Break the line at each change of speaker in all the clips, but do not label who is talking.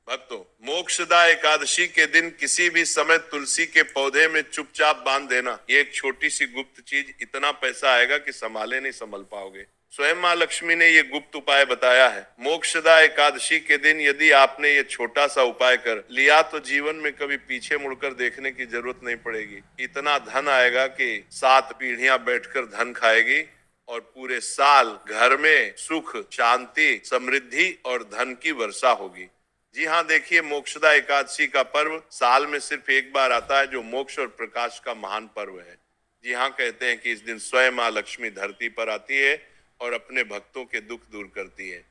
भक्तों, मोक्षदा एकादशी के दिन किसी भी समय तुलसी के पौधे में चुपचाप बांध देना, ये एक छोटी सी गुप्त चीज इतना पैसा आएगा कि संभाले नहीं संभल पाओगे। स्वयं माँ लक्ष्मी ने ये गुप्त उपाय बताया है। मोक्षदा एकादशी के दिन यदि आपने ये छोटा सा उपाय कर लिया तो जीवन में कभी पीछे मुड़कर देखने की जरूरत नहीं पड़ेगी। इतना धन आएगा कि 7 पीढ़ियां बैठकर धन खाएगी और पूरे साल घर में सुख, शांति, समृद्धि और धन की वर्षा होगी। जी हाँ, देखिए, मोक्षदा एकादशी का पर्व साल में सिर्फ एक बार आता है, जो मोक्ष और प्रकाश का महान पर्व है। जी हाँ, कहते हैं कि इस दिन स्वयं माँ लक्ष्मी धरती पर आती है और अपने भक्तों के दुख दूर करती है।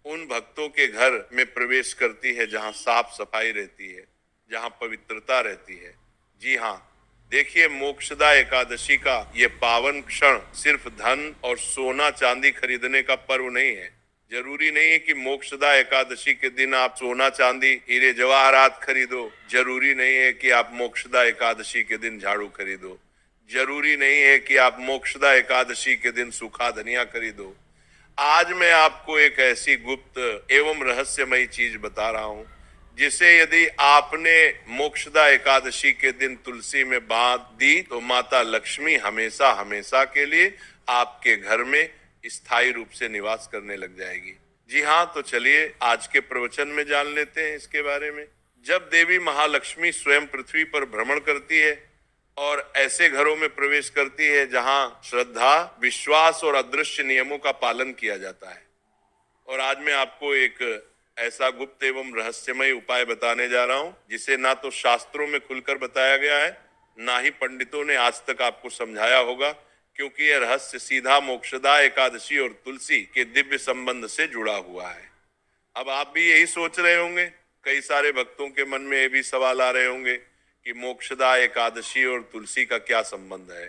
उन भक्तों के घर में प्रवेश करती है जहाँ साफ सफाई रहती है, जहाँ पवित्रता रहती है। जी हाँ, देखिए, मोक्षदा एकादशी का ये पावन क्षण सिर्फ धन और सोना चांदी खरीदने का पर्व नहीं है। जरूरी नहीं है कि मोक्षदा एकादशी के दिन आप सोना चांदी हीरे जवाहरात खरीदो। जरूरी नहीं है कि आप मोक्षदा एकादशी के दिन झाड़ू खरीदो। जरूरी नहीं है कि आप मोक्षदा एकादशी के दिन सूखा धनिया खरीदो। आज मैं आपको एक ऐसी गुप्त एवं रहस्यमयी चीज बता रहा हूं, जिसे यदि आपने मोक्षदा एकादशी के दिन तुलसी में बांध दी तो माता लक्ष्मी हमेशा हमेशा के लिए आपके घर में स्थायी रूप से निवास करने लग जाएगी। जी हाँ, तो चलिए आज के प्रवचन में जान लेते हैं इसके बारे में। जब देवी महालक्ष्मी स्वयं पृथ्वी पर भ्रमण करती है और ऐसे घरों में प्रवेश करती है जहां श्रद्धा, विश्वास और अदृश्य नियमों का पालन किया जाता है, और आज मैं आपको एक ऐसा गुप्त एवं रहस्यमय उपाय बताने जा रहा हूं जिसे ना तो शास्त्रों में खुलकर बताया गया है, ना ही पंडितों ने आज तक आपको समझाया होगा, क्योंकि यह रहस्य सीधा मोक्षदा एकादशी और तुलसी के दिव्य संबंध से जुड़ा हुआ है। अब आप भी यही सोच रहे होंगे, कई सारे भक्तों के मन में ये भी सवाल आ रहे होंगे कि मोक्षदा एकादशी और तुलसी का क्या संबंध है।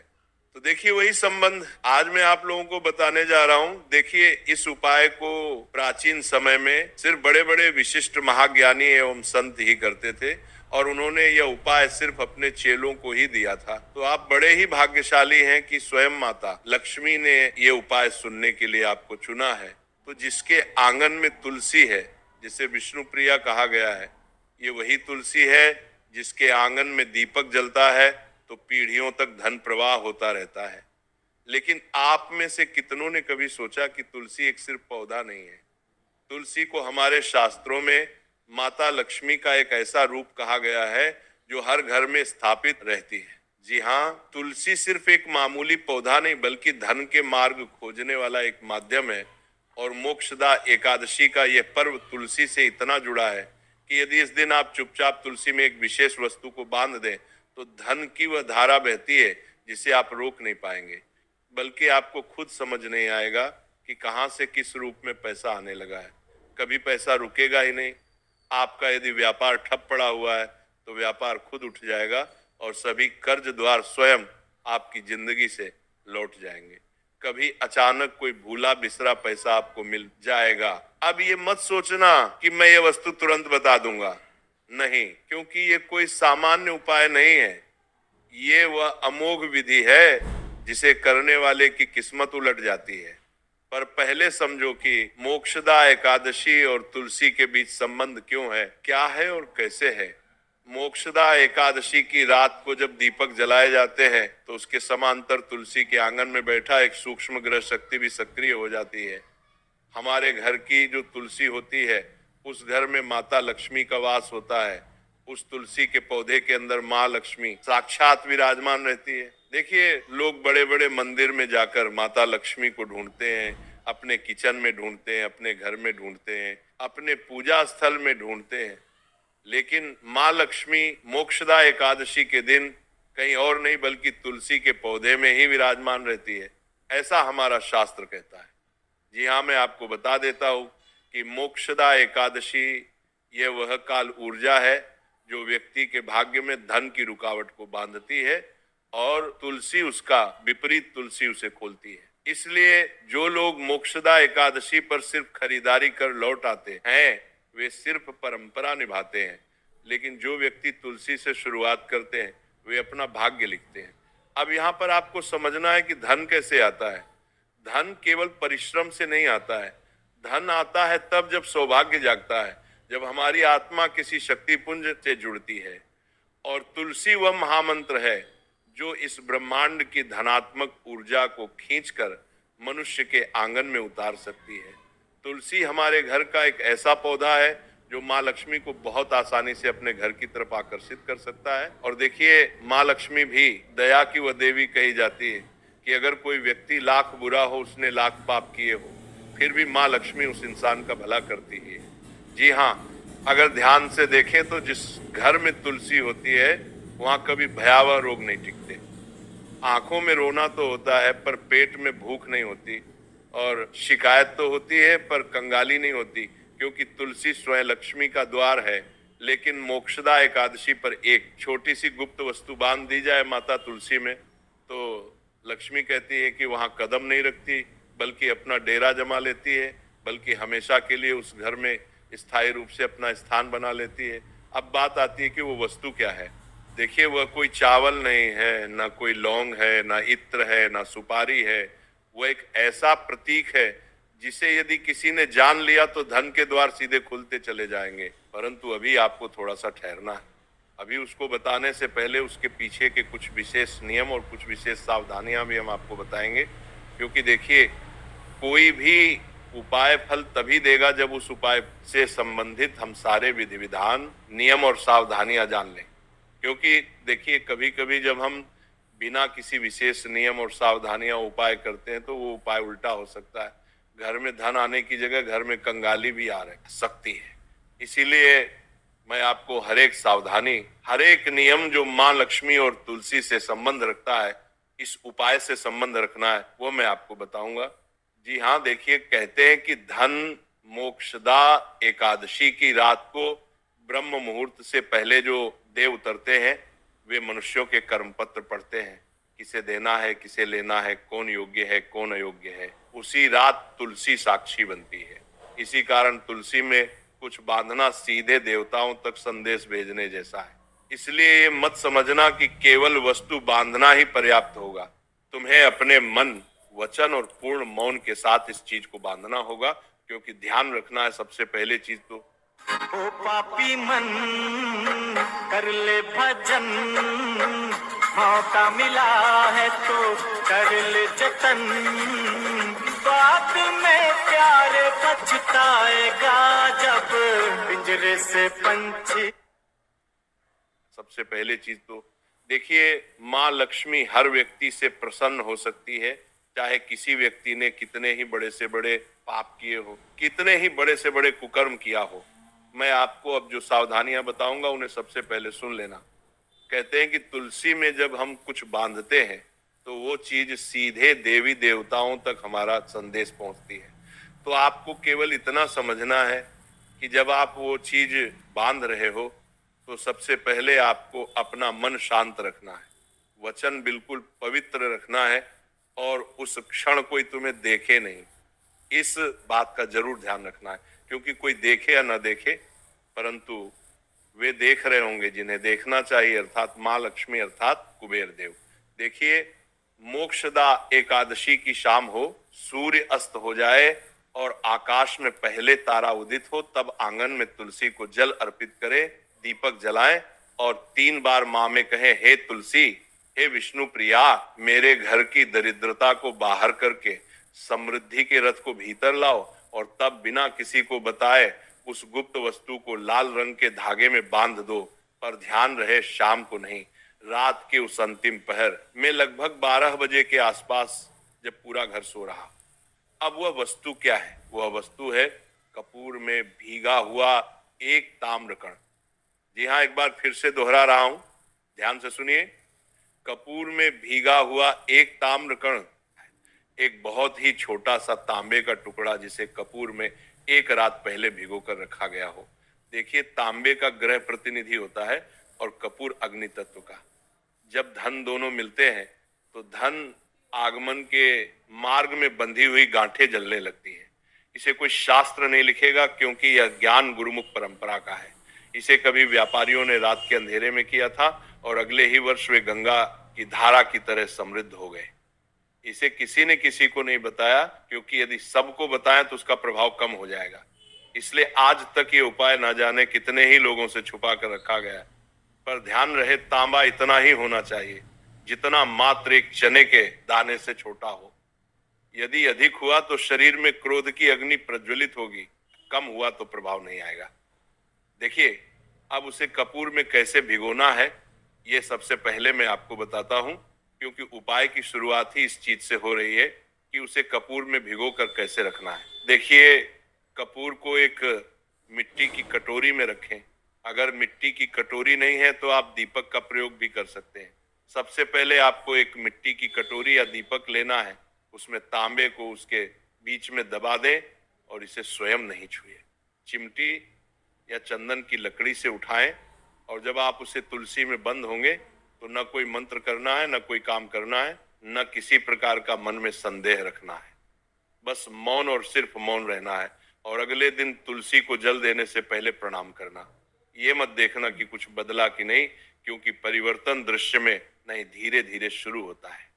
तो देखिए, वही संबंध आज मैं आप लोगों को बताने जा रहा हूं। देखिए, इस उपाय को प्राचीन समय में सिर्फ बड़े बड़े विशिष्ट महाज्ञानी एवं संत ही करते थे, और उन्होंने यह उपाय सिर्फ अपने चेलों को ही दिया था। तो आप बड़े ही भाग्यशाली हैं कि स्वयं माता लक्ष्मी ने ये उपाय सुनने के लिए आपको चुना है। तो जिसके आंगन में तुलसी है, जिसे विष्णु प्रिया कहा गया है, ये वही तुलसी है जिसके आंगन में दीपक जलता है तो पीढ़ियों तक धन प्रवाह होता रहता है। लेकिन आप में से कितनों ने कभी सोचा कि तुलसी एक सिर्फ पौधा नहीं है। तुलसी को हमारे शास्त्रों में माता लक्ष्मी का एक ऐसा रूप कहा गया है जो हर घर में स्थापित रहती है। जी हाँ, तुलसी सिर्फ एक मामूली पौधा नहीं बल्कि धन के मार्ग खोजने वाला एक माध्यम है। और मोक्षदा एकादशी का यह पर्व तुलसी से इतना जुड़ा है कि यदि इस दिन आप चुपचाप तुलसी में एक विशेष वस्तु को बांध दें तो धन की वह धारा बहती है जिसे आप रोक नहीं पाएंगे, बल्कि आपको खुद समझ नहीं आएगा कि कहां से किस रूप में पैसा आने लगा है। कभी पैसा रुकेगा ही नहीं। आपका यदि व्यापार ठप पड़ा हुआ है तो व्यापार खुद उठ जाएगा और सभी कर्ज द्वार स्वयं आपकी जिंदगी से लौट जाएंगे। कभी अचानक कोई भूला बिसरा पैसा आपको मिल जाएगा। अब ये मत सोचना कि मैं ये वस्तु तुरंत बता दूंगा, नहीं, क्योंकि ये कोई सामान्य उपाय नहीं है। ये वह अमोघ विधि है जिसे करने वाले की किस्मत उलट जाती है। पर पहले समझो कि मोक्षदा एकादशी और तुलसी के बीच संबंध क्यों है, क्या है और कैसे है। मोक्षदा एकादशी की रात को जब दीपक जलाए जाते हैं तो उसके समांतर तुलसी के आंगन में बैठा एक सूक्ष्म ग्रह शक्ति भी सक्रिय हो जाती है। हमारे घर की जो तुलसी होती है उस घर में माता लक्ष्मी का वास होता है। उस तुलसी के पौधे के अंदर माँ लक्ष्मी साक्षात विराजमान रहती है। देखिए, लोग बड़े बड़े मंदिर में जाकर माता लक्ष्मी को ढूंढते हैं, अपने किचन में ढूंढते हैं, अपने घर में ढूंढते हैं, अपने पूजा स्थल में ढूंढते हैं, लेकिन माँ लक्ष्मी मोक्षदा एकादशी के दिन कहीं और नहीं बल्कि तुलसी के पौधे में ही विराजमान रहती है, ऐसा हमारा शास्त्र कहता है। जी हाँ, मैं आपको बता देता हूँ कि मोक्षदा एकादशी यह वह काल ऊर्जा है जो व्यक्ति के भाग्य में धन की रुकावट को बांधती है, और तुलसी उसका विपरीत तुलसी उसे खोलती है। इसलिए जो लोग मोक्षदा एकादशी पर सिर्फ खरीदारी कर लौट आते हैं वे सिर्फ परंपरा निभाते हैं, लेकिन जो व्यक्ति तुलसी से शुरुआत करते हैं वे अपना भाग्य लिखते हैं। अब यहाँ पर आपको समझना है कि धन कैसे आता है। धन केवल परिश्रम से नहीं आता है। धन आता है तब जब सौभाग्य जागता है, जब हमारी आत्मा किसी शक्तिपुंज से जुड़ती है, और तुलसी वह महामंत्र है जो इस ब्रह्मांड की धनात्मक ऊर्जा को खींचकर मनुष्य के आंगन में उतार सकती है। तुलसी हमारे घर का एक ऐसा पौधा है जो माँ लक्ष्मी को बहुत आसानी से अपने घर की तरफ आकर्षित कर सकता है। और देखिए, माँ लक्ष्मी भी दया की वह देवी कही जाती है कि अगर कोई व्यक्ति लाख बुरा हो, उसने लाख पाप किए हो, फिर भी माँ लक्ष्मी उस इंसान का भला करती है। जी हाँ, अगर ध्यान से देखें तो जिस घर में तुलसी होती है वहां कभी भयावह रोग नहीं टिकते। आंखों में रोना तो होता है पर पेट में भूख नहीं होती, और शिकायत तो होती है पर कंगाली नहीं होती, क्योंकि तुलसी स्वयं लक्ष्मी का द्वार है। लेकिन मोक्षदा एकादशी पर एक छोटी सी गुप्त वस्तु बांध दी जाए माता तुलसी में, तो लक्ष्मी कहती है कि वहां कदम नहीं रखती, बल्कि अपना डेरा जमा लेती है, बल्कि हमेशा के लिए उस घर में स्थायी रूप से अपना स्थान बना लेती है। अब बात आती है कि वो वस्तु क्या है। देखिए, वह कोई चावल नहीं है, ना कोई लौंग है, ना इत्र है, ना सुपारी है। वह एक ऐसा प्रतीक है जिसे यदि किसी ने जान लिया तो धन के द्वार सीधे खुलते चले जाएंगे। परंतु अभी आपको थोड़ा सा ठहरना है। अभी उसको बताने से पहले उसके पीछे के कुछ विशेष नियम और कुछ विशेष सावधानियां भी हम आपको बताएंगे। क्योंकि देखिए, कोई भी उपाय फल तभी देगा जब उस उपाय से संबंधित हम सारे विधि विधान, नियम और सावधानियां जान लें। क्योंकि देखिए, कभी कभी जब हम बिना किसी विशेष नियम और सावधानियां उपाय करते हैं तो वो उपाय उल्टा हो सकता है। घर में धन आने की जगह घर में कंगाली भी आ सकती है। इसीलिए मैं आपको हर एक सावधानी, हर एक नियम जो माँ लक्ष्मी और तुलसी से संबंध रखता है, इस उपाय से संबंध रखना है, वो मैं आपको बताऊंगा। जी हाँ, देखिए, कहते हैं कि धन मोक्षदा एकादशी की रात को ब्रह्म मुहूर्त से पहले जो देव उतरते हैं वे मनुष्यों के कर्म पत्र पढ़ते हैं। किसे देना है, किसे लेना है, कौन योग्य है, कौन अयोग्य है। उसी रात तुलसी साक्षी बनती है। इसी कारण तुलसी में कुछ बांधना सीधे देवताओं तक संदेश भेजने जैसा है। इसलिए ये मत समझना कि केवल वस्तु बांधना ही पर्याप्त होगा। तुम्हें अपने मन, वचन और पूर्ण मौन के साथ इस चीज को बांधना होगा। क्योंकि ध्यान रखना है, सबसे पहले चीज तो
ओ पापी मन कर ले भजन, मौका मिला है तो कर ले जतन, बाद में प्यार पछताएगा जब पिंजरे से पंछी।
सबसे पहले चीज तो देखिए, माँ लक्ष्मी हर व्यक्ति से प्रसन्न हो सकती है, चाहे किसी व्यक्ति ने कितने ही बड़े से बड़े पाप किए हो, कितने ही बड़े से बड़े कुकर्म किया हो। मैं आपको अब जो सावधानियां बताऊंगा उन्हें सबसे पहले सुन लेना। कहते हैं कि तुलसी में जब हम कुछ बांधते हैं तो वो चीज सीधे देवी देवताओं तक हमारा संदेश पहुंचती है। तो आपको केवल इतना समझना है कि जब आप वो चीज बांध रहे हो तो सबसे पहले आपको अपना मन शांत रखना है, वचन बिल्कुल पवित्र रखना है, और उस क्षण कोई तुम्हें देखे नहीं, इस बात का जरूर ध्यान रखना है। क्योंकि कोई देखे या ना देखे, परंतु वे देख रहे होंगे जिन्हें देखना चाहिए, अर्थात माँ लक्ष्मी, अर्थात कुबेर देव। देखिए, मोक्षदा एकादशी की शाम हो, सूर्य अस्त हो जाए और आकाश में पहले तारा उदित हो, तब आंगन में तुलसी को जल अर्पित करें, दीपक जलाएं और 3 बार माँ में कहे, हे तुलसी, हे विष्णु प्रिया, मेरे घर की दरिद्रता को बाहर करके समृद्धि के रथ को भीतर लाओ, और तब बिना किसी को बताए उस गुप्त वस्तु को लाल रंग के धागे में बांध दो। पर ध्यान रहे, शाम को नहीं, रात के उस अंतिम पहर में लगभग 12 बजे के आसपास, जब पूरा घर सो रहा। अब वह वस्तु क्या है? वह वस्तु है कपूर में भीगा हुआ एक ताम्रकण। जी हाँ, एक बार फिर से दोहरा रहा हूं, ध्यान से सुनिए। कपूर में भीगा हुआ एक ताम्रकण, एक बहुत ही छोटा सा तांबे का टुकड़ा जिसे कपूर में एक रात पहले भिगो कर रखा गया हो। देखिए, तांबे का ग्रह प्रतिनिधि होता है और कपूर अग्नि तत्व का। जब धन दोनों मिलते हैं तो धन आगमन के मार्ग में बंधी हुई गांठें जलने लगती है। इसे कोई शास्त्र नहीं लिखेगा, क्योंकि यह ज्ञान गुरुमुख परंपरा का है। इसे कभी व्यापारियों ने रात के अंधेरे में किया था और अगले ही वर्ष वे गंगा की धारा की तरह समृद्ध हो गए। इसे किसी ने किसी को नहीं बताया, क्योंकि यदि सबको बताएं तो उसका प्रभाव कम हो जाएगा। इसलिए आज तक ये उपाय ना जाने कितने ही लोगों से छुपा कर रखा गया है। पर ध्यान रहे, तांबा इतना ही होना चाहिए जितना मात्र एक चने के दाने से छोटा हो। यदि अधिक हुआ तो शरीर में क्रोध की अग्नि प्रज्वलित होगी, कम हुआ तो प्रभाव नहीं आएगा। देखिए, अब उसे कपूर में कैसे भिगोना है ये सबसे पहले मैं आपको बताता हूं, क्योंकि उपाय की शुरुआत ही इस चीज से हो रही है कि उसे कपूर में भिगो कर कैसे रखना है। देखिए, कपूर को एक मिट्टी की कटोरी में रखें। अगर मिट्टी की कटोरी नहीं है तो आप दीपक का प्रयोग भी कर सकते हैं। सबसे पहले आपको एक मिट्टी की कटोरी या दीपक लेना है, उसमें तांबे को उसके बीच में दबा दें और इसे स्वयं नहीं छुए। चिमटी या चंदन की लकड़ी से उठाएं और जब आप उसे तुलसी में बंद होंगे तो न कोई मंत्र करना है, न कोई काम करना है, न किसी प्रकार का मन में संदेह रखना है। बस मौन और सिर्फ मौन रहना है। और अगले दिन तुलसी को जल देने से पहले प्रणाम करना। ये मत देखना कि कुछ बदला कि नहीं, क्योंकि परिवर्तन दृश्य में नहीं, धीरे धीरे शुरू होता है।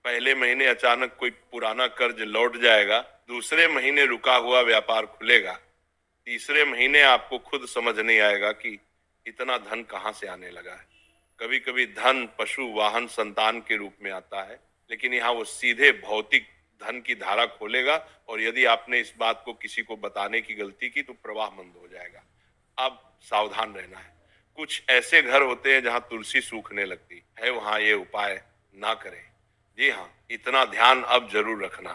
पहले महीने अचानक कोई पुराना कर्ज लौट जाएगा, दूसरे महीने रुका हुआ व्यापार खुलेगा, तीसरे महीने आपको खुद समझ नहीं आएगा कि इतना धन कहाँ से आने लगा है। कभी कभी धन पशु, वाहन, संतान के रूप में आता है, लेकिन यहाँ वो सीधे भौतिक धन की धारा खोलेगा और यदि आपने इस बात को किसी को बताने की गलती की तो प्रवाह मंद हो जाएगा। अब सावधान रहना है। कुछ ऐसे घर होते हैं जहां तुलसी सूखने लगती है, वहां ये उपाय ना करें। जी हाँ, इतना ध्यान अब जरूर रखना।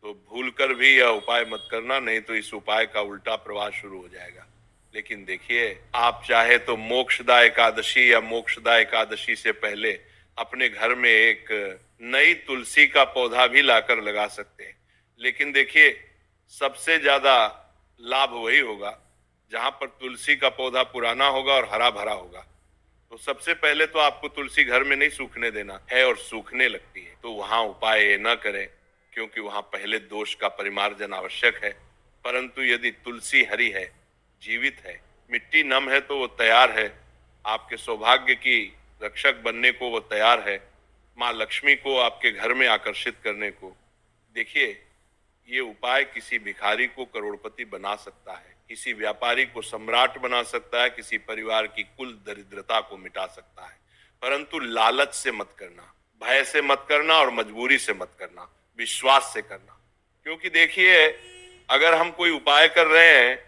तो भूलकर भी यह उपाय मत करना, नहीं तो इस उपाय का उल्टा प्रवाह शुरू हो जाएगा। लेकिन देखिए, आप चाहे तो मोक्षदा एकादशी या मोक्षदा एकादशी से पहले अपने घर में एक नई तुलसी का पौधा भी लाकर लगा सकते हैं। लेकिन देखिए, सबसे ज्यादा लाभ वही होगा जहां पर तुलसी का पौधा पुराना होगा और हरा भरा होगा। तो सबसे पहले तो आपको तुलसी घर में नहीं सूखने देना है, और सूखने लगती है तो वहां उपाय ये न करें, क्योंकि वहां पहले दोष का परिमार्जन आवश्यक है। परंतु यदि तुलसी हरी है, जीवित है, मिट्टी नम है तो वो तैयार है, आपके सौभाग्य की रक्षक बनने को वो तैयार है, माँ लक्ष्मी को आपके घर में आकर्षित करने को। देखिए, ये उपाय किसी भिखारी को करोड़पति बना सकता है, किसी व्यापारी को सम्राट बना सकता है, किसी परिवार की कुल दरिद्रता को मिटा सकता है। परंतु लालच से मत करना, भय से मत करना और मजबूरी से मत करना, विश्वास से करना। क्योंकि देखिए, अगर हम कोई उपाय कर रहे हैं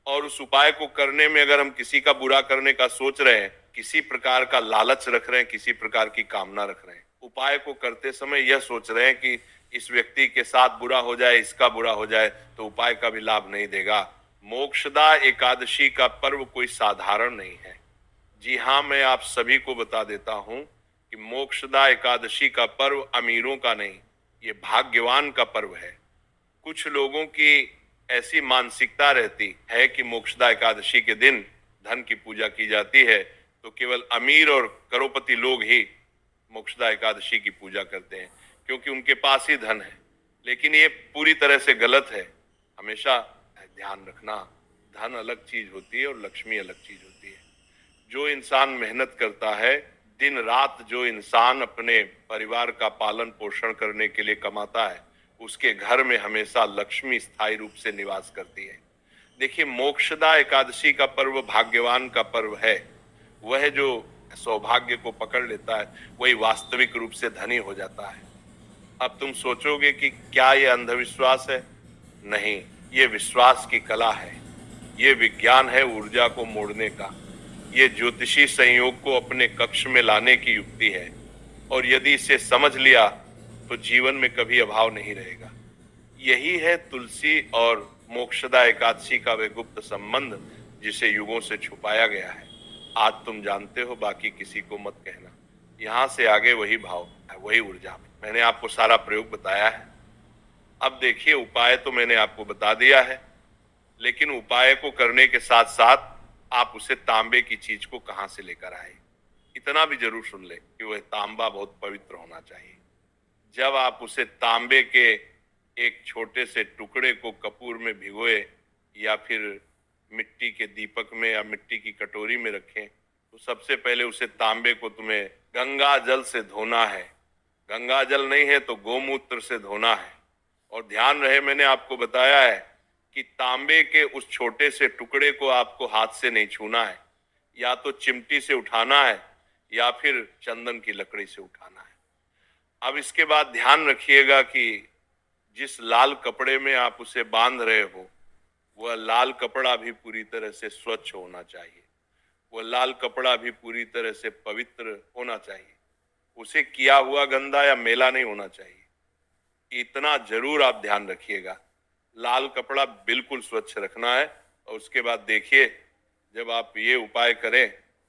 और उस उपाय को करने में अगर हम किसी का बुरा करने का सोच रहे हैं, किसी प्रकार का लालच रख रहे हैं, किसी प्रकार की कामना रख रहे हैं, उपाय को करते समय यह सोच रहे हैं कि इस व्यक्ति के साथ बुरा हो जाए, इसका बुरा हो जाए, तो उपाय का भी लाभ नहीं देगा। मोक्षदा एकादशी का पर्व कोई साधारण नहीं है। जी हाँ, मैं आप सभी को बता देता हूं कि मोक्षदा एकादशी का पर्व अमीरों का नहीं, ये भाग्यवान का पर्व है। कुछ लोगों की ऐसी मानसिकता रहती है कि मोक्षदा एकादशी के दिन धन की पूजा की जाती है, तो केवल अमीर और करोड़पति लोग ही मोक्षदा एकादशी की पूजा करते हैं, क्योंकि उनके पास ही धन है। लेकिन ये पूरी तरह से गलत है। हमेशा ध्यान रखना, धन अलग चीज होती है और लक्ष्मी अलग चीज होती है। जो इंसान मेहनत करता है, दिन रात जो इंसान अपने परिवार का पालन पोषण करने के लिए कमाता है, उसके घर में हमेशा लक्ष्मी स्थायी रूप से निवास करती है। देखिए, मोक्षदा एकादशी का पर्व भाग्यवान का पर्व है। वह जो सौभाग्य को पकड़ लेता है वही वास्तविक रूप से धनी हो जाता है। अब तुम सोचोगे कि क्या ये अंधविश्वास है? नहीं, ये विश्वास की कला है, ये विज्ञान है ऊर्जा को मोड़ने का, ये ज्योतिषी संयोग को अपने कक्ष में लाने की युक्ति है। और यदि इसे समझ लिया तो जीवन में कभी अभाव नहीं रहेगा। यही है तुलसी और मोक्षदा एकादशी का वे गुप्त संबंध जिसे युगों से छुपाया गया है। आज तुम जानते हो, बाकी किसी को मत कहना। यहाँ से आगे वही भाव है, वही ऊर्जा। मैंने आपको सारा प्रयोग बताया है। अब देखिए, उपाय तो मैंने आपको बता दिया है, लेकिन उपाय को करने के साथ साथ आप उसे तांबे की चीज को कहां से लेकर आए, इतना भी जरूर सुन ले कि वह तांबा बहुत पवित्र होना चाहिए। जब आप उसे तांबे के एक छोटे से टुकड़े को कपूर में भिगोए या फिर मिट्टी के दीपक में या मिट्टी की कटोरी में रखें, तो सबसे पहले उसे तांबे को तुम्हें गंगा जल से धोना है। गंगा जल नहीं है तो गोमूत्र से धोना है। और ध्यान रहे, मैंने आपको बताया है कि तांबे के उस छोटे से टुकड़े को आपको हाथ से नहीं छूना है, या तो चिमटी से उठाना है या फिर चंदन की लकड़ी से उठाना है। अब इसके बाद ध्यान रखिएगा कि जिस लाल कपड़े में आप उसे बांध रहे हो, वह लाल कपड़ा भी पूरी तरह से स्वच्छ होना चाहिए, वह लाल कपड़ा भी पूरी तरह से पवित्र होना चाहिए, उसे किया हुआ गंदा या मैला नहीं होना चाहिए। इतना जरूर आप ध्यान रखिएगा, लाल कपड़ा बिल्कुल स्वच्छ रखना है। और उसके बाद देखिए, जब आप ये उपाय करें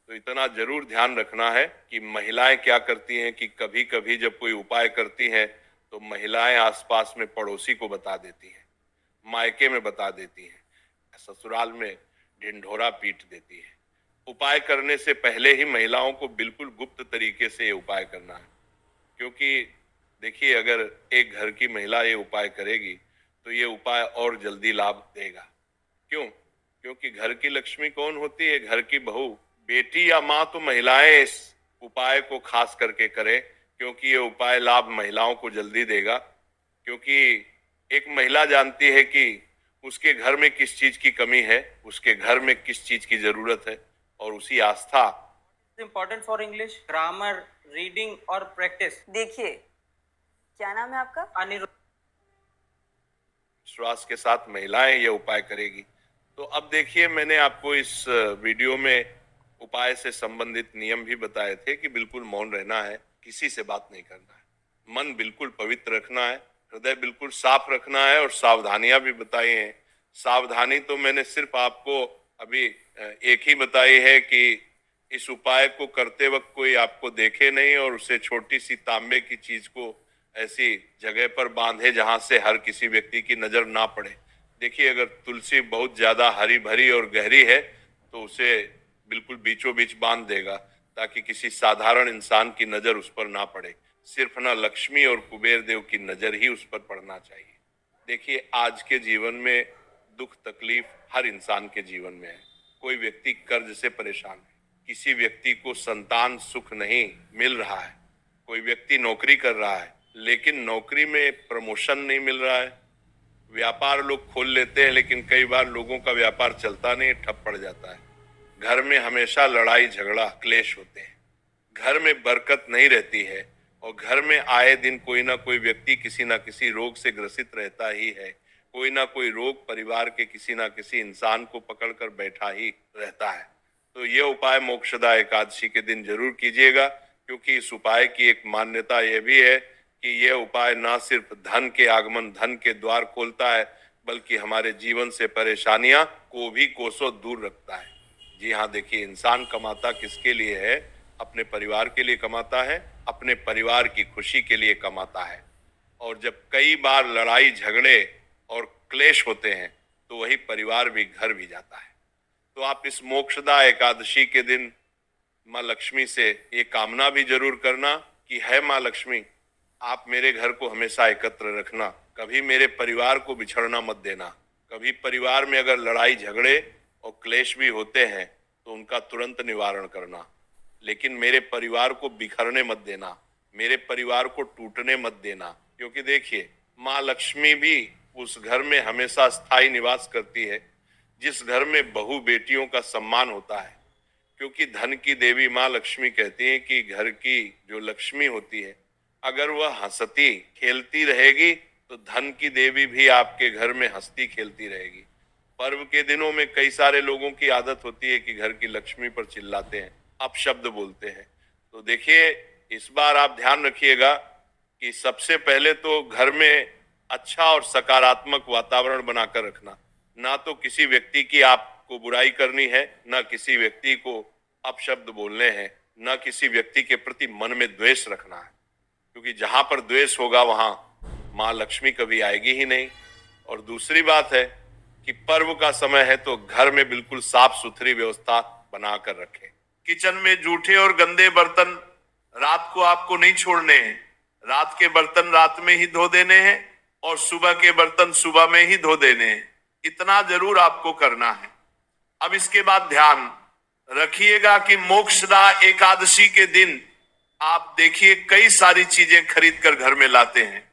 तो इतना जरूर ध्यान रखना है कि महिलाएं क्या करती हैं कि कभी कभी जब कोई उपाय करती हैं तो महिलाएं आसपास में पड़ोसी को बता देती हैं, मायके में बता देती हैं, ससुराल में ढिंढोरा पीट देती है। उपाय करने से पहले ही महिलाओं को बिल्कुल गुप्त तरीके से ये उपाय करना है, क्योंकि देखिए, अगर एक घर की महिला ये उपाय करेगी तो ये उपाय और जल्दी लाभ देगा। क्यों? क्योंकि घर की लक्ष्मी कौन होती है? घर की बहू, बेटी या माँ। तो महिलाएं इस उपाय को खास करके करें, क्योंकि ये उपाय लाभ महिलाओं को जल्दी देगा। क्योंकि एक महिला जानती है कि उसके घर में किस चीज की कमी है, उसके घर में किस चीज की जरूरत है, और उसी आस्था।
Important for English grammar, reading और प्रैक्टिस।
देखिए, क्या नाम है आपका?
अनिरुद्ध।
विश्वास के साथ महिलाएं ये उपाय करेगी। तो अब देखिए, मैंने आपको इस वीडियो में उपाय से संबंधित नियम भी बताए थे कि बिल्कुल मौन रहना है, किसी से बात नहीं करना है, मन बिल्कुल पवित्र रखना है, हृदय बिल्कुल साफ रखना है, और सावधानियां भी बताई हैं। सावधानी तो मैंने सिर्फ आपको अभी एक ही बताई है कि इस उपाय को करते वक्त कोई आपको देखे नहीं, और उसे छोटी सी तांबे की चीज को ऐसी जगह पर बांधे जहां से हर किसी व्यक्ति की नजर ना पड़े। देखिए, अगर तुलसी बहुत ज्यादा हरी भरी और गहरी है तो उसे बिल्कुल बीचों बीच बांध देगा, ताकि किसी साधारण इंसान की नजर उस पर ना पड़े। सिर्फ ना लक्ष्मी और कुबेर देव की नजर ही उस पर पड़ना चाहिए। देखिए, आज के जीवन में दुख तकलीफ हर इंसान के जीवन में है। कोई व्यक्ति कर्ज से परेशान है, किसी व्यक्ति को संतान सुख नहीं मिल रहा है, कोई व्यक्ति नौकरी कर रहा है लेकिन नौकरी में प्रमोशन नहीं मिल रहा है, व्यापार लोग खोल लेते हैं लेकिन कई बार लोगों का व्यापार चलता नहीं, ठप पड़ जाता है। घर में हमेशा लड़ाई झगड़ा क्लेश होते हैं, घर में बरकत नहीं रहती है, और घर में आए दिन कोई ना कोई व्यक्ति किसी ना किसी रोग से ग्रसित रहता ही है। कोई ना कोई रोग परिवार के किसी ना किसी इंसान को पकड़कर बैठा ही रहता है। तो ये उपाय मोक्षदा एकादशी के दिन जरूर कीजिएगा, क्योंकि इस उपाय की एक मान्यता यह भी है कि यह उपाय ना सिर्फ धन के आगमन, धन के द्वार खोलता है, बल्कि हमारे जीवन से परेशानियां को भी कोसों दूर रखता है। जी हाँ, देखिए, इंसान कमाता किसके लिए है? अपने परिवार के लिए कमाता है, अपने परिवार की खुशी के लिए कमाता है। और जब कई बार लड़ाई झगड़े और क्लेश होते हैं तो वही परिवार भी घर भी जाता है। तो आप इस मोक्षदा एकादशी के दिन माँ लक्ष्मी से ये कामना भी जरूर करना कि है माँ लक्ष्मी, आप मेरे घर को हमेशा एकत्र रखना, कभी मेरे परिवार को बिछड़ना मत देना। कभी परिवार में अगर लड़ाई झगड़े और क्लेश भी होते हैं तो उनका तुरंत निवारण करना, लेकिन मेरे परिवार को बिखरने मत देना, मेरे परिवार को टूटने मत देना। क्योंकि देखिए, माँ लक्ष्मी भी उस घर में हमेशा स्थायी निवास करती है जिस घर में बहू बेटियों का सम्मान होता है। क्योंकि धन की देवी माँ लक्ष्मी कहती है कि घर की जो लक्ष्मी होती है, अगर वह हंसती खेलती रहेगी तो धन की देवी भी आपके घर में हंसती खेलती रहेगी। पर्व के दिनों में कई सारे लोगों की आदत होती है कि घर की लक्ष्मी पर चिल्लाते हैं, अपशब्द बोलते हैं। तो देखिए, इस बार आप ध्यान रखिएगा कि सबसे पहले तो घर में अच्छा और सकारात्मक वातावरण बनाकर रखना। ना तो किसी व्यक्ति की आपको बुराई करनी है, ना किसी व्यक्ति को अपशब्द बोलने हैं, ना किसी व्यक्ति के प्रति मन में द्वेष रखना है। क्योंकि जहां पर द्वेष होगा वहां माँ लक्ष्मी कभी आएगी ही नहीं। और दूसरी बात है कि पर्व का समय है तो घर में बिल्कुल साफ सुथरी व्यवस्था बनाकर रखें। किचन में जूठे और गंदे बर्तन रात को आपको नहीं छोड़ने हैं, रात के बर्तन रात में ही धो देने हैं और सुबह के बर्तन सुबह में ही धो देने हैं। इतना जरूर आपको करना है। अब इसके बाद ध्यान रखिएगा कि मोक्षदा एकादशी के दिन आप देखिए कई सारी चीजें खरीद कर घर में लाते हैं।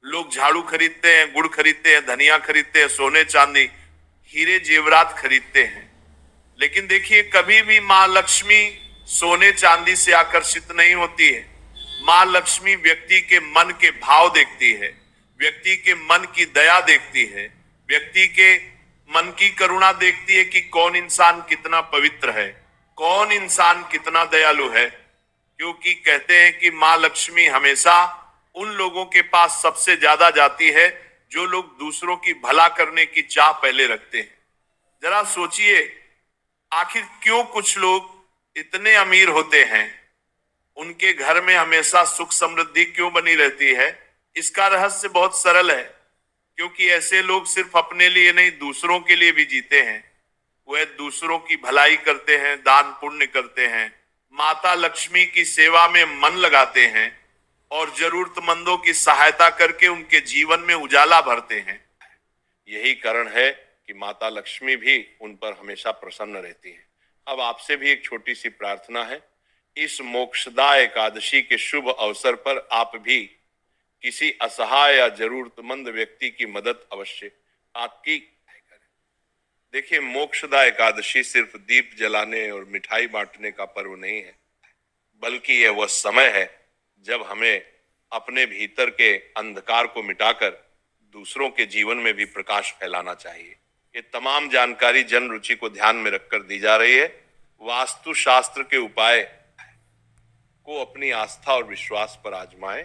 लोग झाड़ू खरीदते हैं, गुड़ खरीदते हैं, धनिया खरीदते हैं, सोने चांदी, हीरे जेवरात खरीदते हैं। लेकिन देखिए, कभी भी मां लक्ष्मी सोने चांदी से आकर्षित नहीं होती है। मां लक्ष्मी व्यक्ति के मन के भाव देखती है, व्यक्ति के मन की दया देखती है, व्यक्ति के मन की करुणा देखती है कि कौन इंसान कितना पवित्र है, कौन इंसान कितना दयालु है। क्योंकि कहते हैं कि मां लक्ष्मी हमेशा उन लोगों के पास सबसे ज्यादा जाती है जो लोग दूसरों की भला करने की चाह पहले रखते हैं। जरा सोचिए, आखिर क्यों कुछ लोग इतने अमीर होते हैं, उनके घर में हमेशा सुख समृद्धि क्यों बनी रहती है? इसका रहस्य बहुत सरल है, क्योंकि ऐसे लोग सिर्फ अपने लिए नहीं, दूसरों के लिए भी जीते हैं। वह दूसरों की भलाई करते हैं, दान पुण्य करते हैं, माता लक्ष्मी की सेवा में मन लगाते हैं और जरूरतमंदों की सहायता करके उनके जीवन में उजाला भरते हैं। यही कारण है कि माता लक्ष्मी भी उन पर हमेशा प्रसन्न रहती है। अब आपसे भी एक छोटी सी प्रार्थना है। इस मोक्षदा एकादशी के शुभ अवसर पर आप भी किसी असहाय या जरूरतमंद व्यक्ति की मदद अवश्य आपकी करें। देखिए, मोक्षदा एकादशी सिर्फ दीप जलाने और मिठाई बांटने का पर्व नहीं है, बल्कि यह वह समय है जब हमें अपने भीतर के अंधकार को मिटाकर दूसरों के जीवन में भी प्रकाश फैलाना चाहिए। ये तमाम जानकारी जन रुचि को ध्यान में रखकर दी जा रही है। वास्तु शास्त्र के उपाय को अपनी आस्था और विश्वास पर आजमाएं।